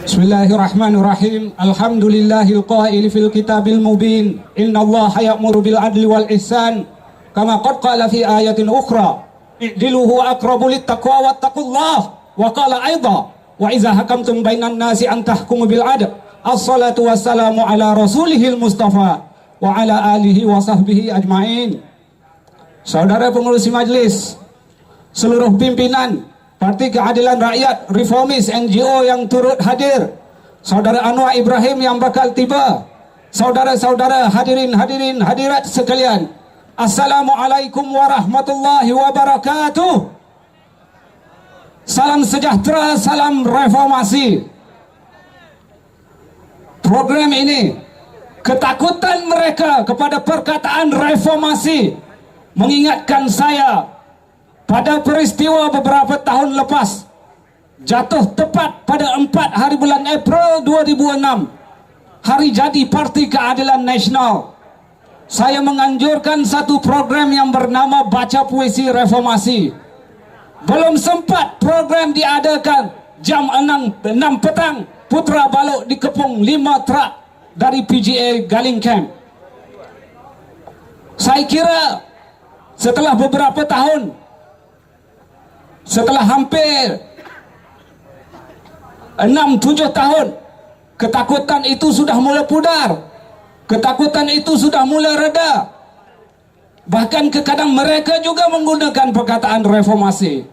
Bismillahirrahmanirrahim. Alhamdulillahil qail fil kitabil mubin. Innallaha ya'muru bil adli wal ihsan. Kama qad qala fi ayatin ukhra. I'dilu huwa aqrabu lit taqwa wattaqullah. Wa qala aidha wa idza hakamtum bainan nasi an tahkumu bil adl. Assalatu wassalamu ala rasulihil mustafa wa ala alihi wa sahbihi ajmain. Saudara pengurusi majlis, seluruh pimpinan Parti Keadilan Rakyat, Reformis, NGO yang turut hadir, Saudara Anwar Ibrahim yang bakal tiba, saudara-saudara hadirin hadirat sekalian, Assalamualaikum warahmatullahi wabarakatuh. Salam sejahtera, salam reformasi. Program ini, ketakutan mereka kepada perkataan reformasi mengingatkan saya pada peristiwa beberapa tahun lepas, jatuh tepat pada 4 hari bulan April 2006, hari jadi Parti Keadilan Nasional. Saya menganjurkan satu program yang bernama Baca Puisi Reformasi. Belum sempat program diadakan, jam 6 petang, Putra Balok dikepung 5 truk dari PGA Galing Camp. Saya kira setelah beberapa tahun, setelah hampir 6-7 tahun, ketakutan itu sudah mulai pudar, ketakutan itu sudah mulai reda. Bahkan kadang mereka juga menggunakan perkataan reformasi.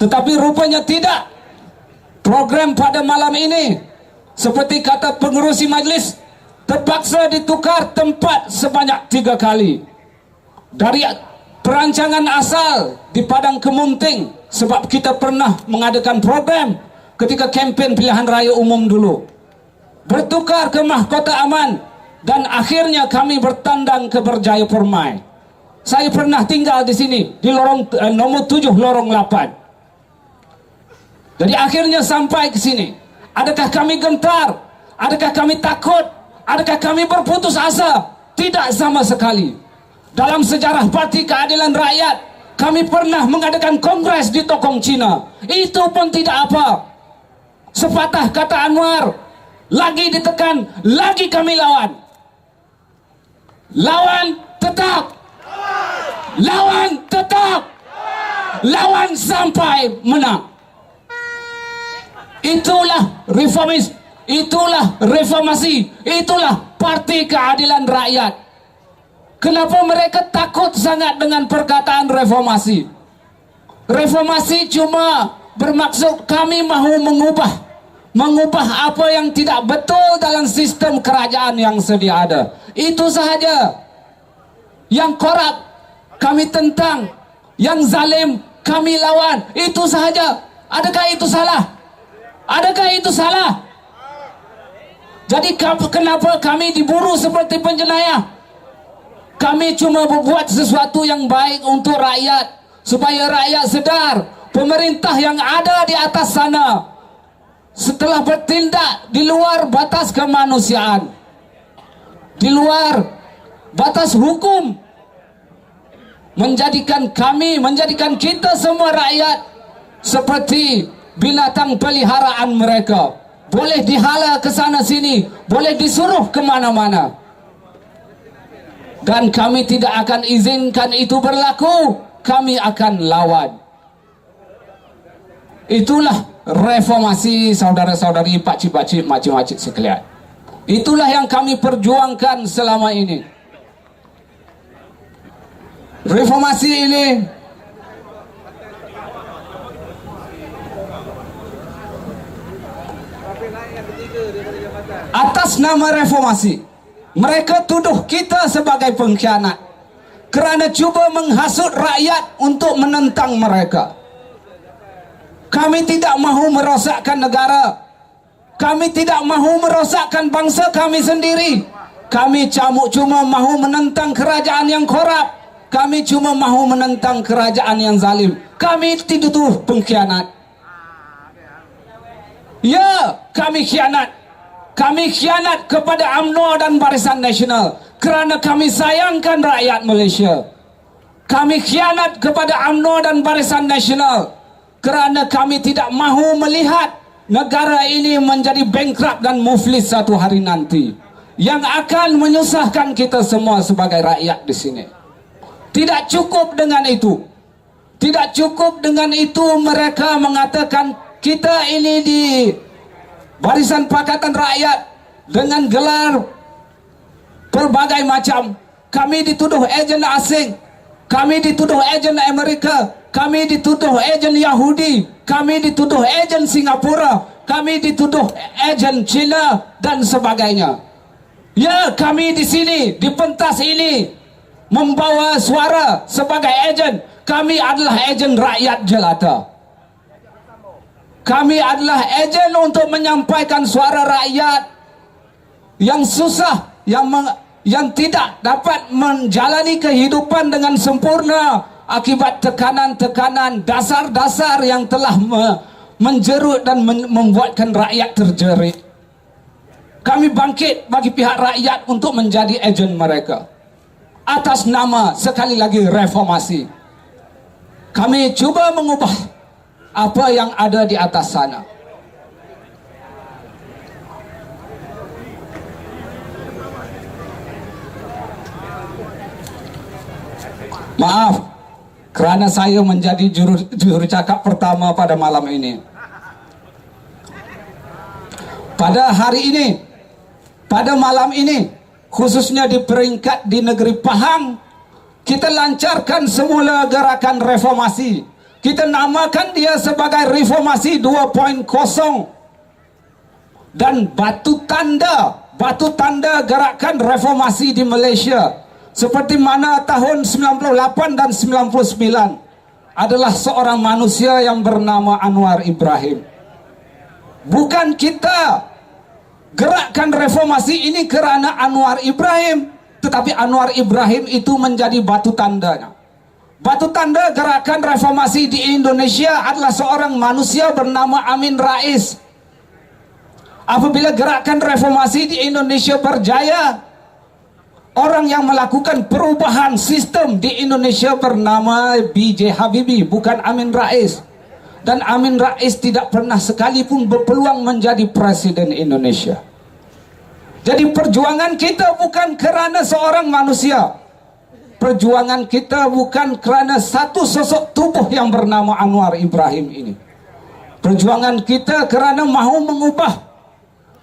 Tetapi rupanya tidak. Program pada malam ini, seperti kata pengerusi majlis, terpaksa ditukar tempat sebanyak 3 kali. Dari perancangan asal di Padang Kemunting, sebab kita pernah mengadakan program ketika kempen pilihan raya umum dulu, bertukar ke Mahkota Aman, dan akhirnya kami bertandang ke Berjaya Permai. Saya pernah tinggal di sini di lorong nomor 7 lorong 8. Jadi akhirnya sampai ke sini. Adakah kami gentar? Adakah kami takut? Adakah kami berputus asa? Tidak sama sekali. Dalam sejarah Parti Keadilan Rakyat, kami pernah mengadakan kongres di Tokong Cina. Itu pun tidak apa. Sepatah kata Anwar, lagi ditekan, lagi kami lawan. Lawan tetap. Lawan tetap. Lawan sampai menang. Itulah reformis, itulah reformasi, itulah Parti Keadilan Rakyat. Kenapa mereka takut sangat dengan perkataan reformasi? Reformasi cuma bermaksud kami mahu mengubah apa yang tidak betul dalam sistem kerajaan yang sedia ada. Itu sahaja. Yang korup kami tentang, yang zalim kami lawan. Itu sahaja. Adakah itu salah? Adakah itu salah? Jadi kenapa kami diburu seperti penjenayah? Kami cuma berbuat sesuatu yang baik untuk rakyat, supaya rakyat sedar pemerintah yang ada di atas sana setelah bertindak di luar batas kemanusiaan, di luar batas hukum, menjadikan kita semua rakyat seperti binatang peliharaan mereka. Boleh dihala ke sana sini, boleh disuruh ke mana-mana. Dan kami tidak akan izinkan itu berlaku. Kami akan lawan. Itulah reformasi, saudara-saudari, pakcik-pakcik, makcik-makcik sekalian. Itulah yang kami perjuangkan selama ini. Reformasi ini atas nama reformasi, mereka tuduh kita sebagai pengkhianat kerana cuba menghasut rakyat untuk menentang mereka. Kami tidak mahu merosakkan negara. Kami tidak mahu merosakkan bangsa kami sendiri. Kami cuma mahu menentang kerajaan yang korup. Kami cuma mahu menentang kerajaan yang zalim. Kami dituduh pengkhianat. Ya, kami khianat. Kami khianat kepada UMNO dan Barisan Nasional kerana kami sayangkan rakyat Malaysia. Kami khianat kepada UMNO dan Barisan Nasional kerana kami tidak mahu melihat negara ini menjadi bankrupt dan muflis satu hari nanti, yang akan menyusahkan kita semua sebagai rakyat di sini. Tidak cukup dengan itu. Tidak cukup dengan itu mereka mengatakan kita ini di Barisan Pakatan Rakyat dengan gelar berbagai macam. Kami dituduh agen asing, kami dituduh agen Amerika, kami dituduh agen Yahudi, kami dituduh agen Singapura, kami dituduh agen Cina dan sebagainya. Ya, kami di sini di pentas ini membawa suara sebagai agen. Kami adalah agen rakyat jelata. Kami adalah agen untuk menyampaikan suara rakyat yang susah, yang tidak dapat menjalani kehidupan dengan sempurna akibat tekanan-tekanan dasar-dasar yang telah menjerut dan membuatkan rakyat terjerit. Kami bangkit bagi pihak rakyat untuk menjadi agen mereka atas nama, sekali lagi, reformasi. Kami cuba mengubah apa yang ada di atas sana. Maaf kerana saya menjadi juru cakap pertama pada malam ini. Pada hari ini, pada malam ini, khususnya di peringkat di negeri Pahang, kita lancarkan semula gerakan reformasi. Kita namakan dia sebagai Reformasi 2.0 dan batu tanda gerakan reformasi di Malaysia. Seperti mana tahun 98 dan 99 adalah seorang manusia yang bernama Anwar Ibrahim. Bukan kita gerakkan reformasi ini kerana Anwar Ibrahim, tetapi Anwar Ibrahim itu menjadi batu tandanya. Batu tanda gerakan reformasi di Indonesia adalah seorang manusia bernama Amin Rais. Apabila gerakan reformasi di Indonesia berjaya, orang yang melakukan perubahan sistem di Indonesia bernama B.J. Habibie, bukan Amin Rais. Dan Amin Rais tidak pernah sekalipun berpeluang menjadi presiden Indonesia. Jadi perjuangan kita bukan kerana seorang manusia. Perjuangan kita bukan kerana satu sosok tubuh yang bernama Anwar Ibrahim ini. Perjuangan kita kerana mahu mengubah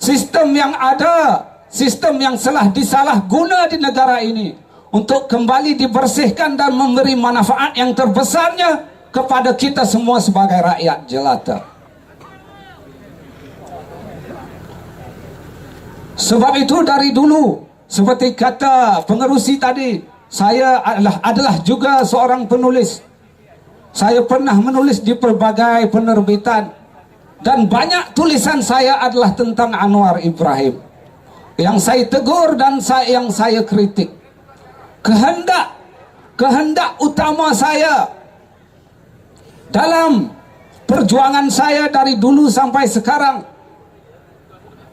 sistem yang ada, sistem yang telah disalahguna di negara ini, untuk kembali dibersihkan dan memberi manfaat yang terbesarnya kepada kita semua sebagai rakyat jelata. Sebab itu dari dulu, seperti kata pengerusi tadi, saya adalah juga seorang penulis. Saya pernah menulis di pelbagai penerbitan, dan banyak tulisan saya adalah tentang Anwar Ibrahim. Yang saya tegur dan yang saya kritik. Kehendak utama saya dalam perjuangan saya dari dulu sampai sekarang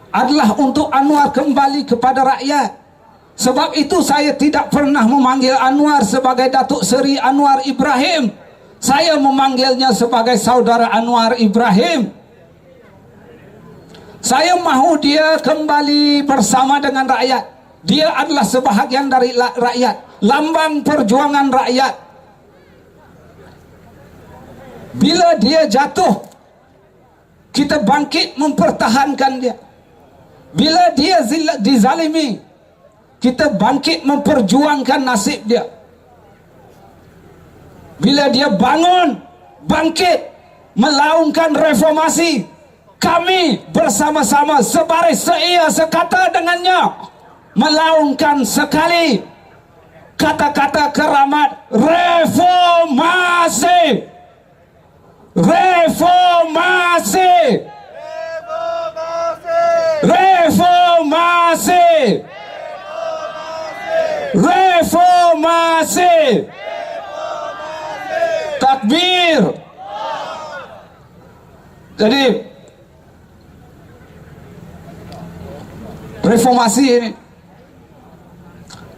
adalah untuk Anwar kembali kepada rakyat. Sebab itu saya tidak pernah memanggil Anwar sebagai Datuk Seri Anwar Ibrahim. Saya memanggilnya sebagai saudara Anwar Ibrahim. Saya mahu dia kembali bersama dengan rakyat. Dia adalah sebahagian dari rakyat, lambang perjuangan rakyat. Bila dia jatuh, kita bangkit mempertahankan dia. Bila dia dizalimi, kita bangkit memperjuangkan nasib dia. Bila dia bangun, bangkit melaungkan reformasi, kami bersama-sama sebaris seia sekata dengannya melaungkan sekali kata-kata keramat reformasi. Reformasi. Reformasi. Reformasi. Takbir. Jadi reformasi ini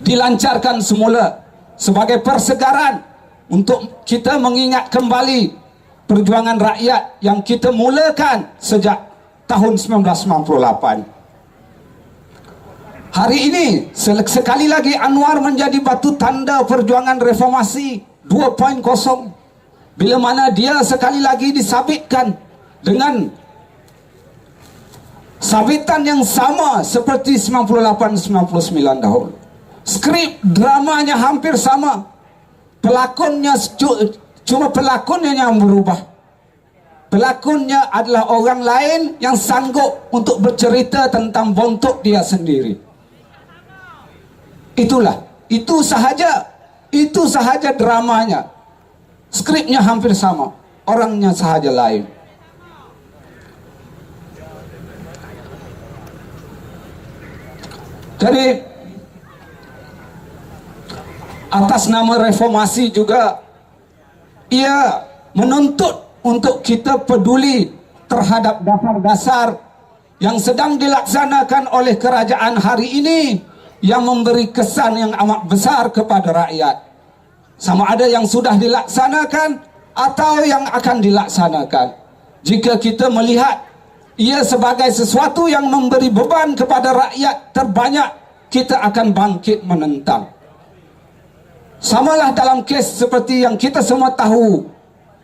dilancarkan semula sebagai persegaran untuk kita mengingat kembali perjuangan rakyat yang kita mulakan sejak tahun 1998. Hari ini sekali lagi Anwar menjadi batu tanda perjuangan reformasi 2.0, bila mana dia sekali lagi disabitkan dengan sabitan yang sama seperti 98-99 dahulu. Skrip dramanya hampir sama, pelakonnya cuma pelakonnya yang berubah. Pelakonnya adalah orang lain yang sanggup untuk bercerita tentang bontok dia sendiri. Itu sahaja dramanya. Skripnya hampir sama, orangnya sahaja lain. Jadi atas nama reformasi juga ia menuntut untuk kita peduli terhadap dasar-dasar yang sedang dilaksanakan oleh kerajaan hari ini, yang memberi kesan yang amat besar kepada rakyat, sama ada yang sudah dilaksanakan atau yang akan dilaksanakan. Jika kita melihat ia sebagai sesuatu yang memberi beban kepada rakyat terbanyak, kita akan bangkit menentang. Samalah dalam kes seperti yang kita semua tahu,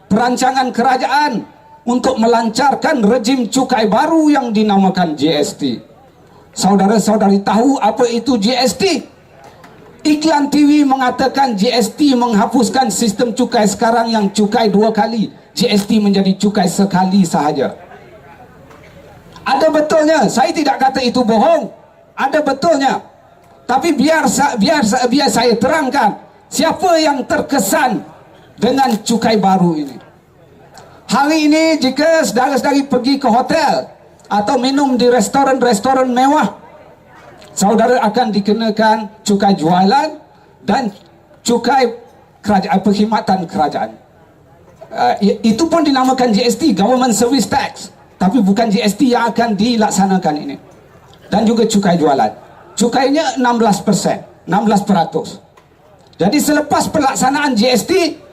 perancangan kerajaan untuk melancarkan rejim cukai baru yang dinamakan GST. Saudara-saudari tahu apa itu GST? Iklan TV mengatakan GST menghapuskan sistem cukai sekarang yang cukai 2 kali. GST menjadi cukai sekali sahaja. Ada betulnya, saya tidak kata itu bohong. Ada betulnya. Tapi biar saya terangkan siapa yang terkesan dengan cukai baru ini. Hari ini jika saudara-saudari pergi ke hotel atau minum di restoran-restoran mewah, saudara akan dikenakan cukai jualan dan cukai perkhidmatan kerajaan. Itu pun dinamakan GST, Government Service Tax. Tapi bukan GST yang akan dilaksanakan ini. Dan juga cukai jualan. Cukainya 16%. Jadi selepas pelaksanaan GST,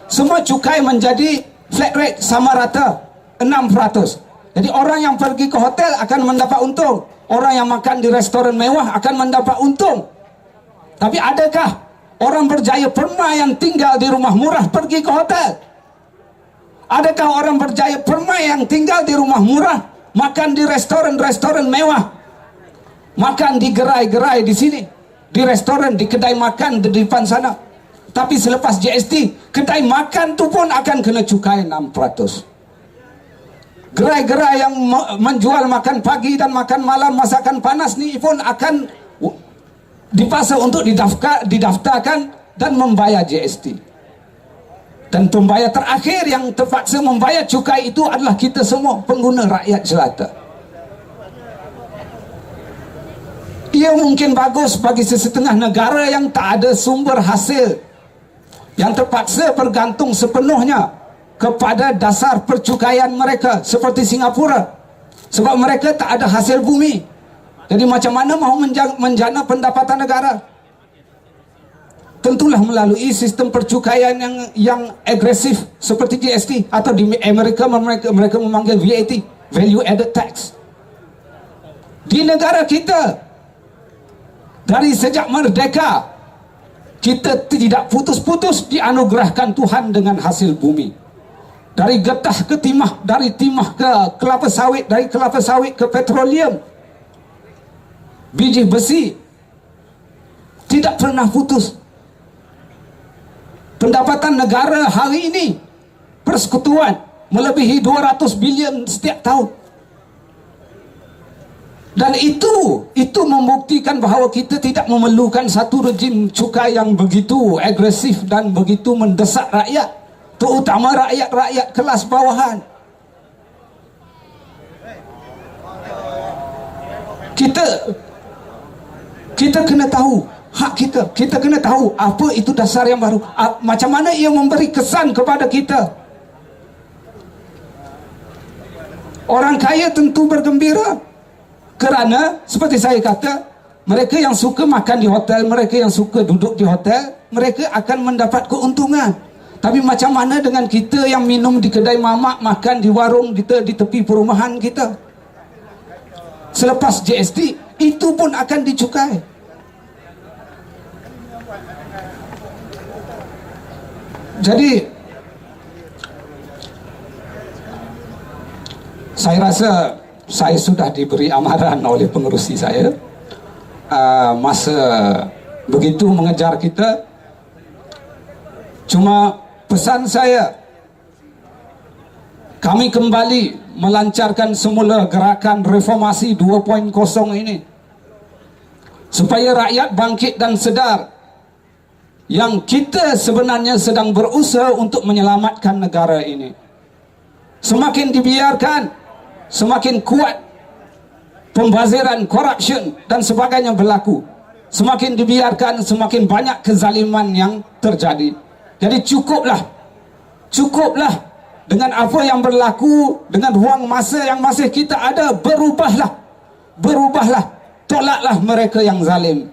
semua cukai menjadi flat rate, sama rata 6%. Jadi orang yang pergi ke hotel akan mendapat untung, orang yang makan di restoran mewah akan mendapat untung. Tapi adakah orang berjaya permai yang tinggal di rumah murah pergi ke hotel? Adakah orang berjaya permai yang tinggal di rumah murah makan di restoran-restoran mewah, makan di gerai-gerai di sini, di restoran, di kedai makan di depan sana? Tapi selepas GST, kedai makan tu pun akan kena cukai 6%. Gerai-gerai yang menjual makan pagi dan makan malam, masakan panas ni pun akan dipaksa untuk didaftarkan dan membayar GST. Dan pembayar terakhir yang terpaksa membayar cukai itu adalah kita semua, pengguna rakyat jelata. Ia mungkin bagus bagi sesetengah negara yang tak ada sumber hasil, yang terpaksa bergantung sepenuhnya kepada dasar percukaian mereka, seperti Singapura, sebab mereka tak ada hasil bumi. Jadi macam mana mahu menjana pendapatan negara? Tentulah melalui sistem percukaian yang agresif seperti GST, atau di Amerika mereka memanggil VAT, Value Added Tax. Di negara kita, dari sejak merdeka, kita tidak putus-putus dianugerahkan Tuhan dengan hasil bumi. Dari getah ke timah, dari timah ke kelapa sawit, dari kelapa sawit ke petroleum, biji besi, tidak pernah putus. Pendapatan negara hari ini, persekutuan, melebihi 200 bilion setiap tahun. Dan itu membuktikan bahawa kita tidak memerlukan satu rejim cukai yang begitu agresif dan begitu mendesak rakyat, terutama rakyat-rakyat kelas bawahan. Kita kena tahu hak kita. Kita kena tahu apa itu dasar yang baru, macam mana ia memberi kesan kepada kita. Orang kaya tentu bergembira, kerana seperti saya kata, mereka yang suka makan di hotel, mereka yang suka duduk di hotel, mereka akan mendapat keuntungan. Tapi macam mana dengan kita yang minum di kedai mamak, makan di warung di tepi perumahan kita? selepas GST itu pun akan dicukai. Jadi saya rasa saya sudah diberi amaran oleh pengerusi saya, masa begitu mengejar kita. Cuma pesan saya, kami kembali melancarkan semula gerakan reformasi 2.0 ini supaya rakyat bangkit dan sedar yang kita sebenarnya sedang berusaha untuk menyelamatkan negara ini. Semakin dibiarkan, semakin kuat pembaziran, corruption dan sebagainya berlaku. Semakin dibiarkan, semakin banyak kezaliman yang terjadi. Jadi cukuplah dengan apa yang berlaku, dengan ruang masa yang masih kita ada. Berubahlah, tolaklah mereka yang zalim.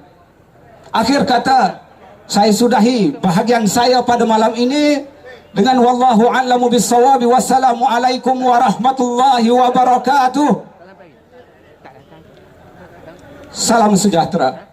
Akhir kata, saya sudahi bahagian saya pada malam ini dengan wallahu a'lamu bis-shawabi. Wassalamu alaikum warahmatullahi wabarakatuh. Salam sejahtera.